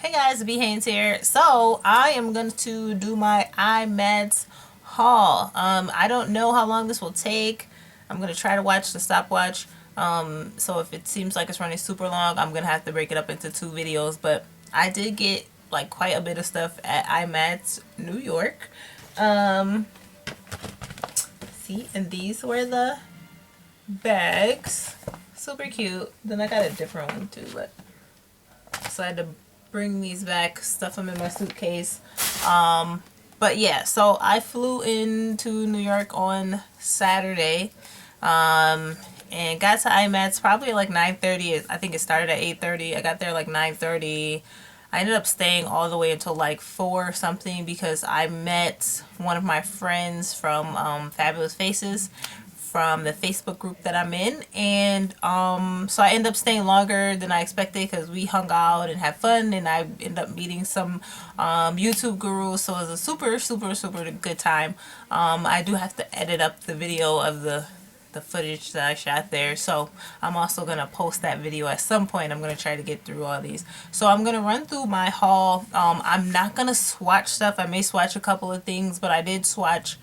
Hey guys, B Haynes here. So I am going to do my IMATS haul. I don't know how long this will take. I'm going to try to watch the stopwatch. So if it seems like it's running super long, I'm going to have to break it up into 2 videos. But I did get like quite a bit of stuff at IMATS New York. See, and these were the bags. Super cute. Then I got a different one too, but so I had to bring these back, stuff them in my suitcase. But yeah, so I flew into New York on Saturday, and got to IMATS probably like 9:30. I think it started at 8:30. I got there like 9:30. I ended up staying all the way until like 4 something because I met one of my friends from Fabulous Faces from the Facebook group that I'm in, and so I ended up staying longer than I expected because we hung out and had fun, and I ended up meeting some YouTube gurus, so it was a super good time. I do have to edit up the video of the footage that I shot there, so I'm also gonna post that video at some point. I'm gonna try to get through all these, so I'm gonna run through my haul. I'm not gonna swatch stuff. I may swatch a couple of things, but I did swatch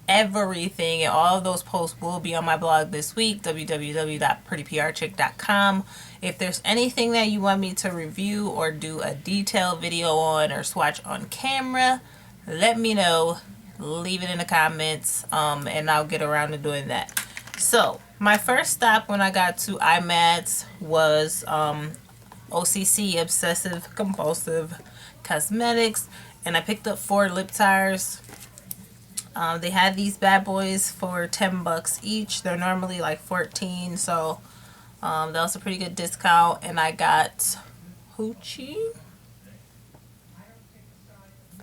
everything, and all of those posts will be on my blog this week, www.prettyprchick.com. If there's anything that you want me to review or do a detailed video on or swatch on camera, let me know. Leave it in the comments, and I'll get around to doing that. So my first stop when I got to IMATS was OCC, Obsessive Compulsive Cosmetics, and I picked up 4 lip tires. They had these bad boys for $10 each. They're normally like 14, so that was a pretty good discount. And I got Hoochie,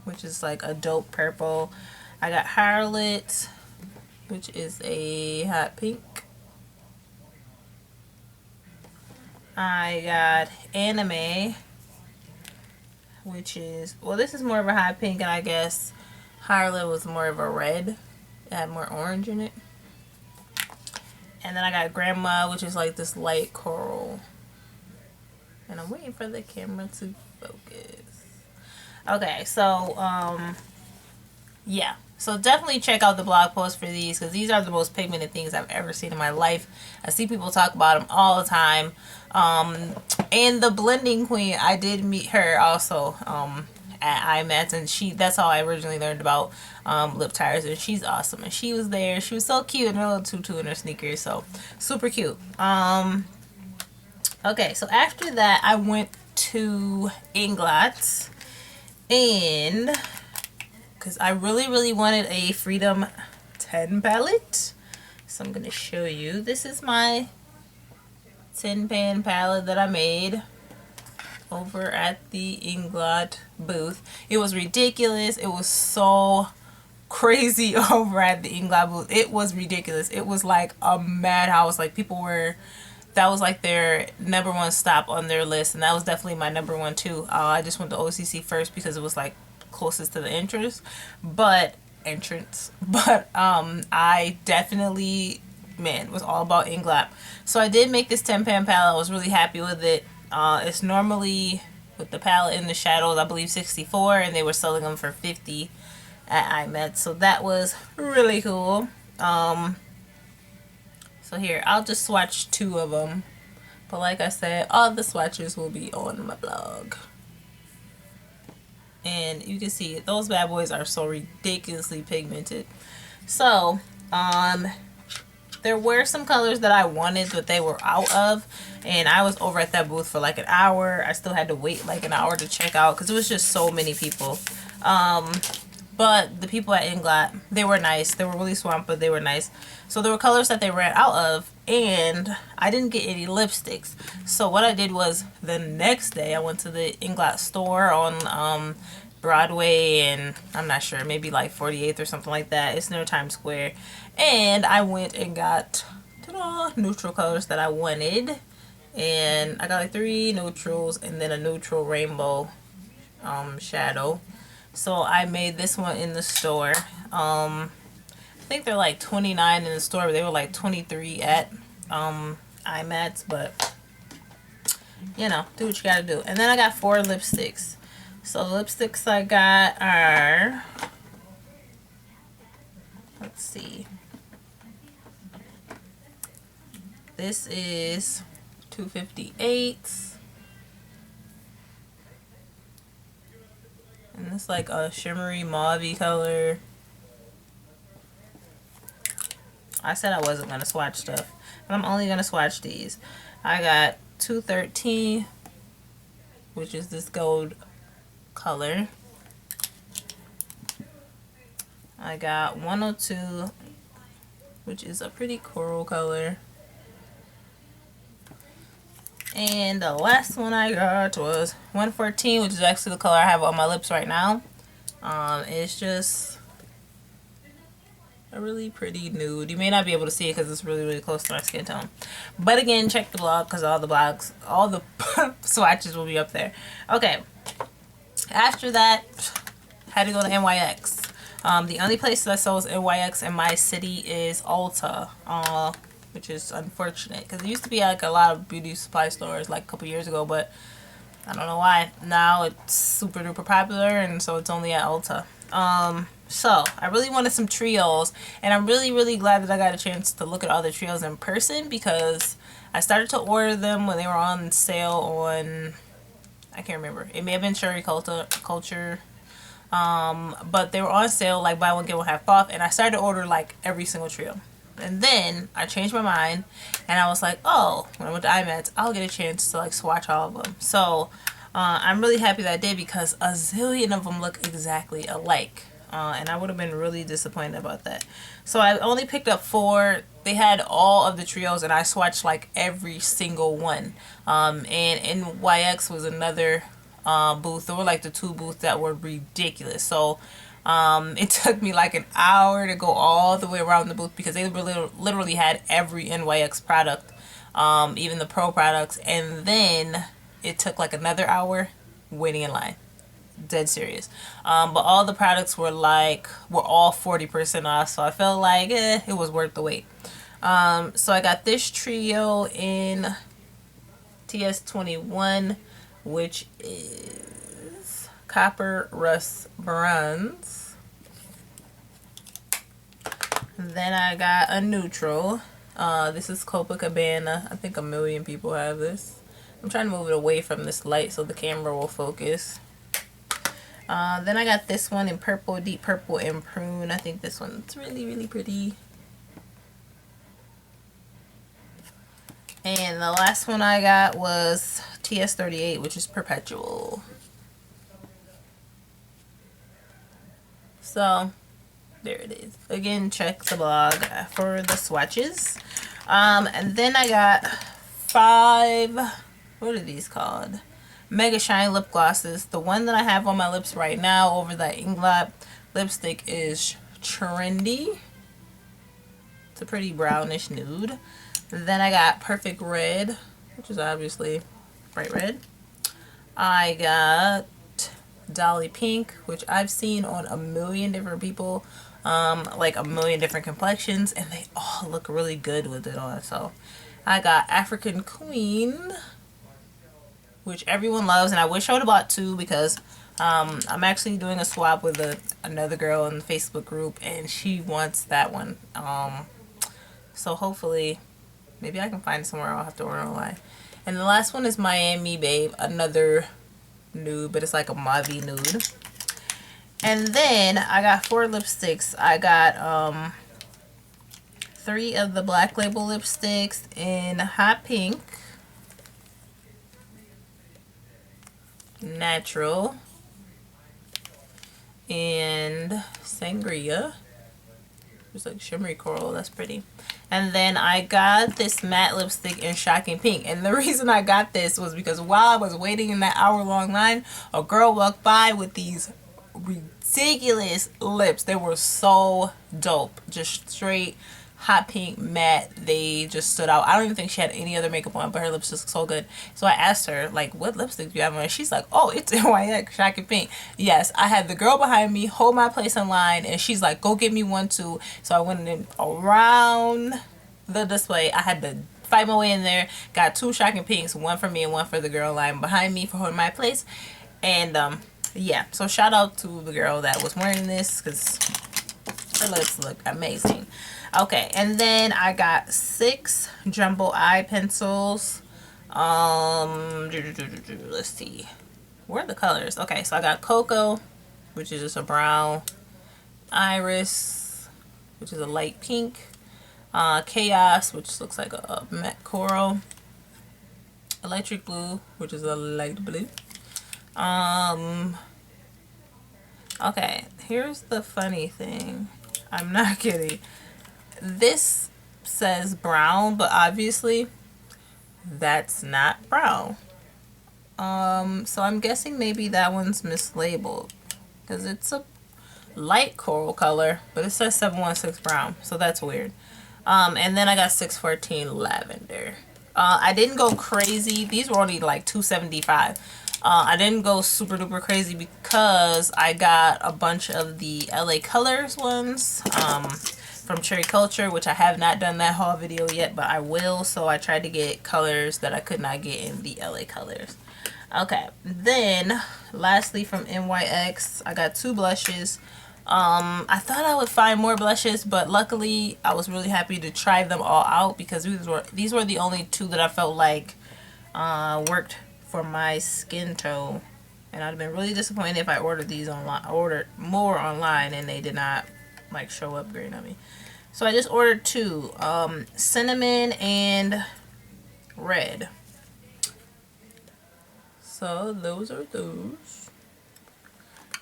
which is like a dope purple. I got Harlot, which is a hot pink. I got Anime, which is, well, this is more of a hot pink, and I guess Harlot was more of a red. It had more orange in it. And then I got Grandma, which is like this light coral. And I'm waiting for the camera to focus. Okay, so yeah. So definitely check out the blog post for these, because these are the most pigmented things I've ever seen in my life. I see people talk about them all the time. And the blending queen, I did meet her also at IMATS, and that's how I originally learned about lip tires, and she's awesome, and she was there. She was so cute in her little tutu and her sneakers, so super cute. Okay, so after that I went to Inglot, and because I really wanted a Freedom 10 palette, so I'm gonna show you. This is my 10-pan palette that I made over at the Inglot booth. It was ridiculous. It was so crazy over at the Inglot booth. It was ridiculous. It was like a madhouse. Like, people were, that was like their #1 stop on their list, and that was definitely my #1 too. I just went to OCC first because it was like closest to the entrance, but I definitely, man, was all about Inglot. So I did make this 10-pan palette. I was really happy with it. It's normally, with the palette in the shadows, I believe 64, and they were selling them for 50 at IMATS, so that was really cool. So here, I'll just swatch 2 of them, but like I said, all the swatches will be on my blog. And you can see those bad boys are so ridiculously pigmented. So there were some colors that I wanted, but they were out of, and I was over at that booth for like an hour. I still had to wait like an hour to check out because it was just so many people. But the people at Inglot, they were nice. They were really swamped, but they were nice. So there were colors that they ran out of, and I didn't get any lipsticks. So what I did was, the next day I went to the Inglot store on Broadway, and I'm not sure, maybe like 48th or something like that. It's near Times Square. And I went and got neutral colors that I wanted. And I got like 3 neutrals and then a neutral rainbow shadow. So I made this one in the store. I think they're like $29 in the store, but they were like $23 at IMATS, but you know, do what you gotta do. And then I got 4 lipsticks. So the lipsticks I got are, let's see, this is 258, and it's like a shimmery mauve color. I said I wasn't going to swatch stuff, but I'm only going to swatch these. I got 213, which is this gold color. I got 102, which is a pretty coral color. And the last one I got was 114, which is actually the color I have on my lips right now. It's just a really pretty nude. You may not be able to see it because it's really, really close to my skin tone. But again, check the blog because all the swatches will be up there. Okay. After that, had to go to NYX. The only place that sells NYX in my city is Ulta, which is unfortunate because it used to be like a lot of beauty supply stores like a couple years ago, but I don't know why. Now it's super duper popular, and so it's only at Ulta. So I really wanted some trios, and I'm really, really glad that I got a chance to look at all the trios in person because I started to order them when they were on sale on, I can't remember. It may have been Cherry Culture. But they were on sale, like buy one get one half off, and I started to order like every single trio. And then I changed my mind, and I was like, oh, when I went to IMATS, I'll get a chance to like swatch all of them. So I'm really happy that I did because a zillion of them look exactly alike. And I would have been really disappointed about that. So I only picked up 4. They had all of the trios, and I swatched like every single one. And NYX was another booth. There were like the 2 booths that were ridiculous. So it took me like an hour to go all the way around the booth because they literally had every NYX product, even the pro products. And then it took like another hour waiting in line. Dead serious. But all the products were all 40% off, so I felt like it was worth the wait. So I got this trio in TS21, which is Copper, Rust, Bronze. Then I got a neutral. This is Copacabana. I think a million people have this. I'm trying to move it away from this light so the camera will focus. Then I got this one in purple, deep purple, and prune. I think this one's really, really pretty. And the last one I got was TS38, which is perpetual. So there it is. Again, check the blog for the swatches. And then I got 5, what are these called? Mega Shine lip glosses. The one that I have on my lips right now over that Inglot lipstick is Trendy. It's a pretty brownish nude. Then I got Perfect Red, which is obviously bright red. I got Dolly Pink, which I've seen on a million different people, like a million different complexions, and they all look really good with it on. So I got African Queen, which everyone loves, and I wish I would have bought 2 because I'm actually doing a swap with another girl in the Facebook group, and she wants that one. So hopefully, maybe I can find it somewhere. I'll have to order online. And the last one is Miami Babe, another nude, but it's like a mauve nude. And then I got 4 lipsticks. I got 3 of the Black Label lipsticks in Hot Pink, Natural, and Sangria. It's like shimmery coral. That's pretty. And then I got this matte lipstick in Shocking Pink. And the reason I got this was because while I was waiting in that hour-long line, a girl walked by with these ridiculous lips. They were so dope. Just straight hot pink matte. They just stood out. I don't even think she had any other makeup on, but her lips just so good. So I asked her, like, what lipstick do you have on? And she's like, oh, it's NYX Shocking Pink. Yes, I had the girl behind me hold my place in line, and she's like, go get me one too. So I went in around the display. I had to fight my way in there. Got 2 Shocking Pinks, one for me and one for the girl line behind me for holding my place. And yeah, so shout out to the girl that was wearing this because her lips look amazing. Okay, and then I got 6 jumbo eye pencils. Let's see, where are the colors? Okay, so I got Cocoa, which is just a brown, Iris, which is a light pink, Chaos, which looks like a matte coral, Electric Blue, which is a light blue. Okay, here's the funny thing. I'm not kidding. This says brown, but obviously that's not brown. So I'm guessing maybe that one's mislabeled because it's a light coral color, but it says 716 brown, so that's weird. And then I got 614 lavender. I didn't go crazy. These were only like $2.75. I didn't go super duper crazy because I got a bunch of the LA Colors ones from Cherry Culture, which I have not done that haul video yet, but I will. So I tried to get colors that I could not get in the LA Colors. Okay, then lastly from NYX, I got 2 blushes. I thought I would find more blushes, but luckily I was really happy to try them all out because these were the only 2 that I felt like worked for my skin tone, and I'd have been really disappointed if I ordered these online, ordered more online, and they did not like show up great on me. So I just ordered 2, cinnamon and red. So those are those.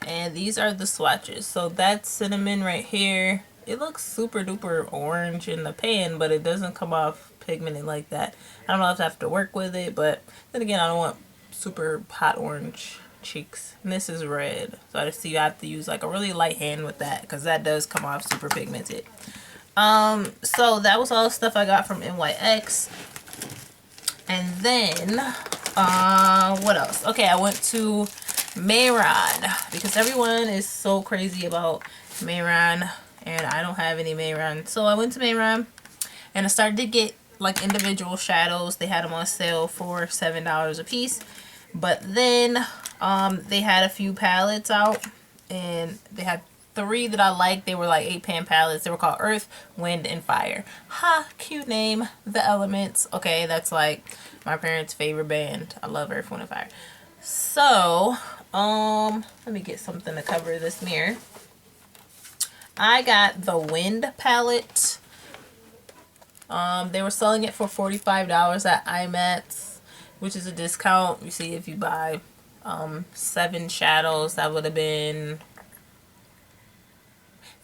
And these are the swatches. So that's cinnamon right here. It looks super duper orange in the pan, but it doesn't come off pigmented like that. I don't know if I have to work with it, but then again, I don't want super hot orange cheeks. And this is red. So I see I have to use like a really light hand with that because that does come off super pigmented. So that was all the stuff I got from NYX. And then, what else? Okay, I went to Mayron because everyone is so crazy about Mayron and I don't have any Mayron. So I went to Mayron and I started to get like individual shadows. They had them on sale for $7 a piece. But then they had a few palettes out and they had 3 that I liked. They were like 8-pan palettes. They were called Earth, Wind, and Fire. Ha, cute name. The Elements. Okay, that's like my parents' favorite band. I love Earth, Wind, and Fire. So, let me get something to cover this mirror. I got the Wind palette. They were selling it for $45 at IMATS, which is a discount. You see, if you buy 7 shadows, that would have been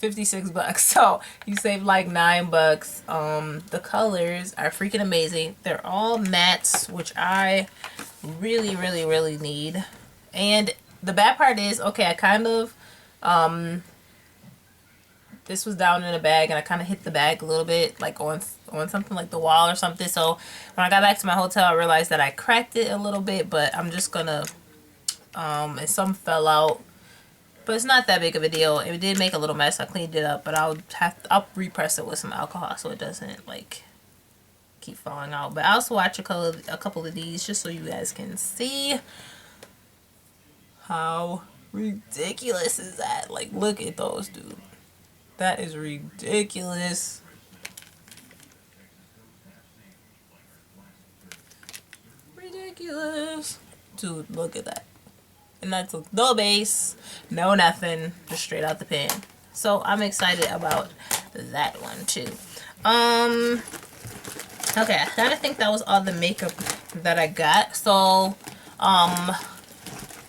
$56. So you save like $9. The colors are freaking amazing. They're all mattes, which I really, really, really need. And the bad part is, okay, I kind of this was down in a bag and I kind of hit the bag a little bit, like on something like the wall or something. So when I got back to my hotel, I realized that I cracked it a little bit, but I'm just gonna and some fell out. But it's not that big of a deal. It did make a little mess. I cleaned it up, but I'll repress it with some alcohol so it doesn't like keep falling out. But I'll swatch a couple of these just so you guys can see how ridiculous is that. Like, look at those, dude. That is ridiculous. Ridiculous. Dude, look at that. And that's no base, no nothing, just straight out the pan. So I'm excited about that one too. Okay, I think that was all the makeup that I got. So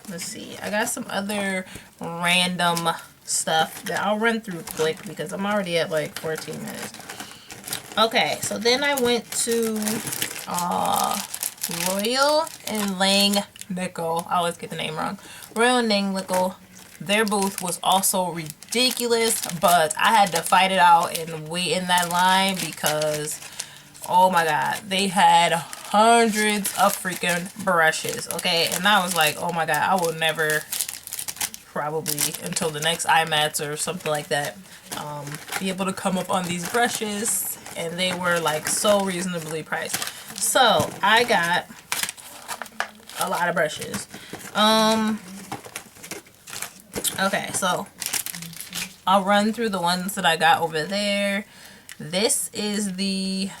let's see, I got some other random stuff that I'll run through quick because I'm already at like 14 minutes. Okay, so then I went to Royal and Lang Nickel. I always get the name wrong. Royal and Lang Nickel. Their booth was also ridiculous, but I had to fight it out and wait in that line because, oh my god, they had hundreds of freaking brushes, okay? And I was like, oh my god, I will never, probably until the next IMATS or something like that, be able to come up on these brushes. And they were like so reasonably priced. So I got a lot of brushes. Okay, so I'll run through the ones that I got over there. This is the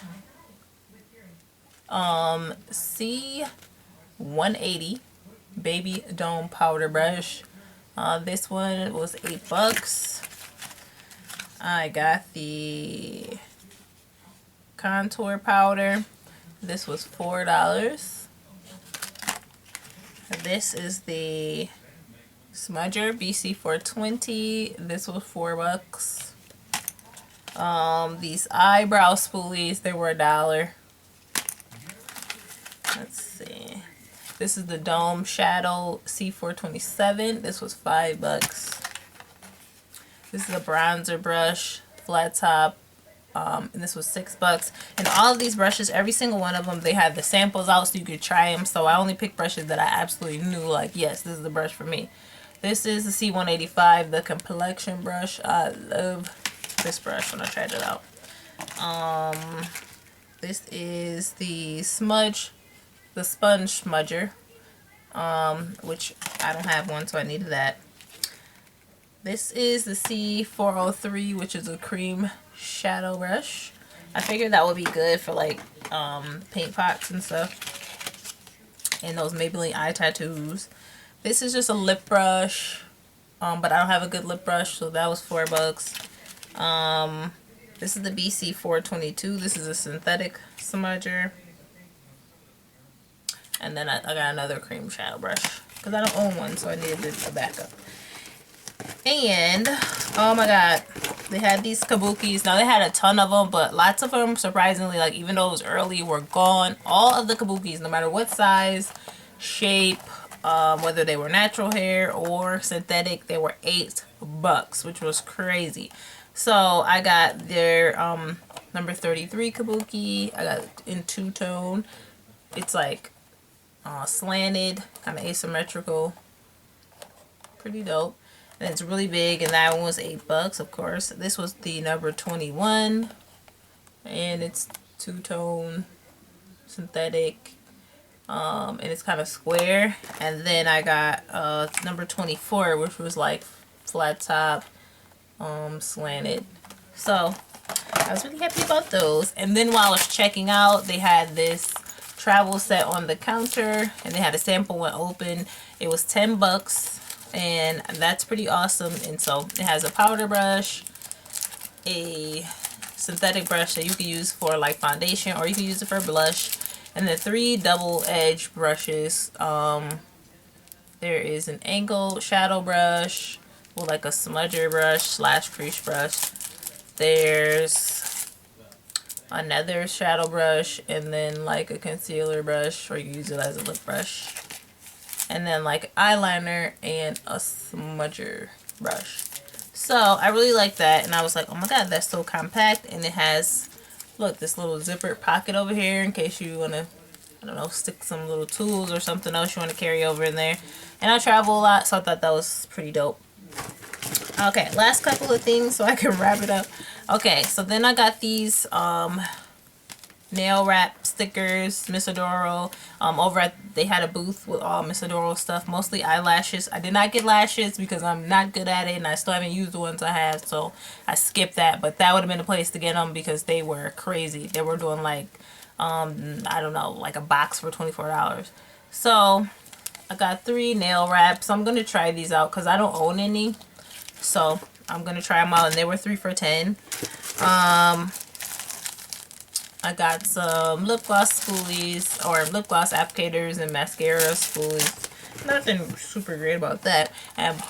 C180 Baby Dome Powder Brush. This one was $8. I got the contour powder. This was $4. This is the smudger BC420. This was $4. These eyebrow spoolies, they were $1. Let's see. This is the Dome Shadow C427. This was $5. This is a bronzer brush, flat top, and this was $6. And all of these brushes, every single one of them, they had the samples out so you could try them. So I only picked brushes that I absolutely knew, like, yes, this is the brush for me. This is the C185, the complexion brush. I love this brush when I tried it out. This is the sponge smudger, which I don't have one, so I needed that. This is the C403, which is a cream shadow brush. I figured that would be good for like paint pots and stuff, and those Maybelline eye tattoos. This is just a lip brush, but I don't have a good lip brush, so that was $4. This is the BC422. This is a synthetic smudger. And then I got another cream shadow brush because I don't own one, so I needed a backup. And oh my god, they had these kabukis. Now they had a ton of them, but lots of them, surprisingly, like even though it was early, were gone. All of the kabukis, no matter what size, shape, whether they were natural hair or synthetic, they were $8, which was crazy. So I got their number 33 kabuki. I got it in two-tone. It's like slanted, kind of asymmetrical. Pretty dope. And it's really big, and that one was $8, of course. This was the number 21, and it's two-tone, synthetic, and it's kind of square. And then I got number 24, which was like flat top, slanted. So I was really happy about those. And then while I was checking out, they had this travel set on the counter, and they had a sample one open. It was $10, and that's pretty awesome. And so it has a powder brush, a synthetic brush that you can use for like foundation, or you can use it for blush, and then 3 double-edged brushes. There is an angled shadow brush with like a smudger brush slash crease brush. There's another shadow brush, and then like a concealer brush, or you use it as a lip brush, and then like eyeliner and a smudger brush. So I really like that, and I was like, oh my god, that's so compact. And it has, look, this little zipper pocket over here in case you want to, I don't know, stick some little tools or something else you want to carry over in there. And I travel a lot, so I thought that was pretty dope. Okay, last couple of things so I can wrap it up. Okay, so then I got these nail wrap stickers, Miss Adoro. Over at, they had a booth with all Miss Adoro stuff, mostly eyelashes. I did not get lashes because I'm not good at it, and I still haven't used the ones I have, so I skipped that. But that would have been a place to get them because they were crazy. They were doing like, I don't know, like a box for $24. So I got 3 nail wraps. I'm going to try these out because I don't own any. So I'm going to try them out, and they were 3 for $10. I got some lip gloss spoolies, or lip gloss applicators and mascara spoolies. Nothing super great about that. And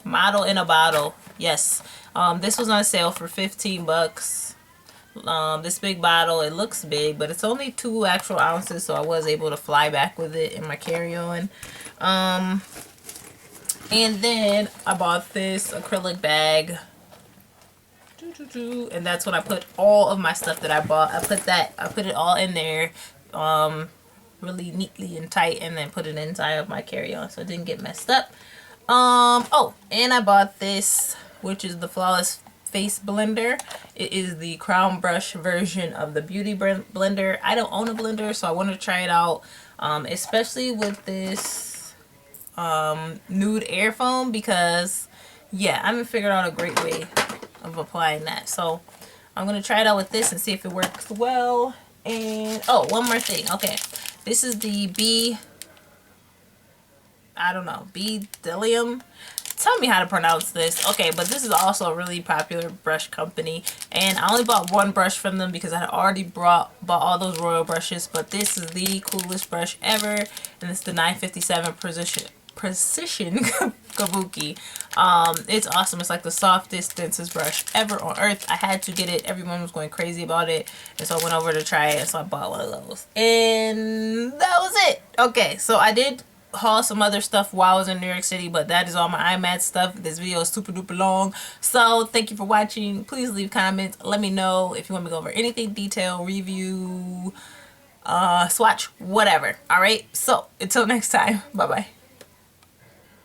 model in a bottle. Yes. This was on sale for $15. This big bottle, it looks big, but it's only 2 actual ounces, so I was able to fly back with it in my carry-on. And then I bought this acrylic bag, and that's when I put all of my stuff that I bought. I put it all in there, really neatly and tight, and then put it inside of my carry-on so it didn't get messed up. Oh, and I bought this, which is the Flawless Face Blender. It is the crown brush version of the Beauty Blender. I don't own a blender, so I want to try it out, especially with this nude air foam, because yeah, I haven't figured out a great way of applying that. So I'm gonna try it out with this and see if it works well. And oh, one more thing. Okay, this is the Bdellium. Tell me how to pronounce this. Okay, but this is also a really popular brush company, and I only bought one brush from them because I had already bought all those royal brushes. But this is the coolest brush ever, and it's the 957 precision kabuki. It's awesome. It's like the softest, densest brush ever on earth. I had to get it. Everyone was going crazy about it, and so I went over to try it, so I bought one of those, and that was it. Okay, so I did haul some other stuff while I was in New York City, but that is all my IMATS stuff. This video is super duper long, so thank you for watching. Please leave comments, let me know if you want me to go over anything, detail, review, swatch, whatever. All right, so until next time, bye bye.